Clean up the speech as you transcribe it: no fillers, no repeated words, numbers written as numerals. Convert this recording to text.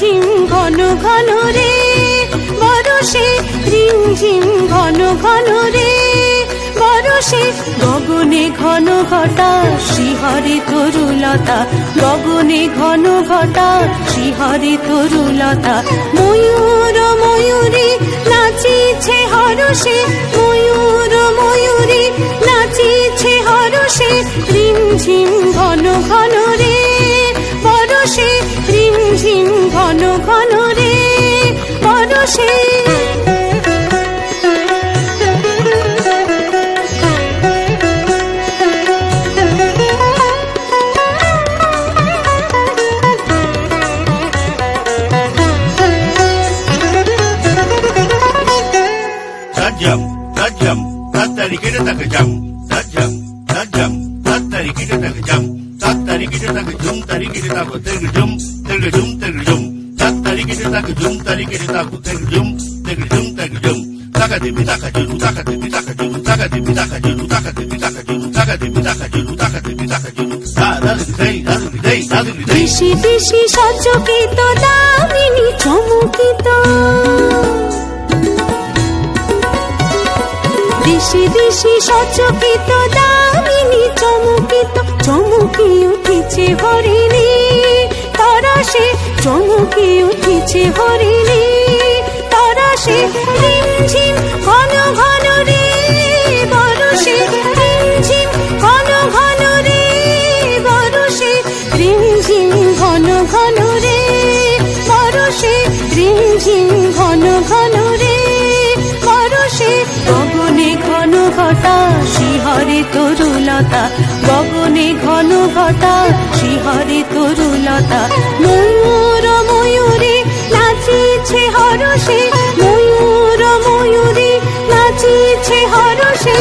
ঝিম ঘন ঘন রে বরষে রিমঝিম ঘন ঘন রে বরষে গগনে ঘন ঘটা শিহরে তরুলতা গগনে ঘন ঘটা শিহরে তরুলতা ময়ূর ময়ূরী নাচিছে হরষে ময়ূর ময়ূরী নাচিছে হরষে রিমঝিম ঘন ঘন রে বরষে রিমঝিম ঘন ঘন রে বরষে Tajam, tajam, tatari kita tak kejam. Tajam, tajam, tatari kita tak kejam. Tatari kita tak kejum, tari kita tak terkejum, terkejum, terkejum. Tatari kita tak kejum, tari kita tak terkejum, terkejum, terkejum. Takadibi takajulu, takadibi takajulu, takadibi takajulu, takadibi takajulu, takadibi takajulu, takadibi takajulu. দেশি দেশি সচকিত দামিনী চমকিত দেশি দেশি সচকিত দামিনী চমকিত চমকি উঠিছে হরিণী তরাসে চমকি উঠিছে হরিণী তরাসে রিমঝিম ঘন ঘন রে বরষে রিমঝিম ঘন ঘন রে বরষে রিমঝিম ঘন ঘন রে বরষে রিমঝিম ঘন ঘন রে বরষে গগনে ঘন ঘটা শিহরে তরুলতা গগনে ঘন ঘটা শিহরে তরুলতা ময়ূর ময়ূরী নাচিছে হরষে ময়ূর ময়ূরী নাচিছে হরষে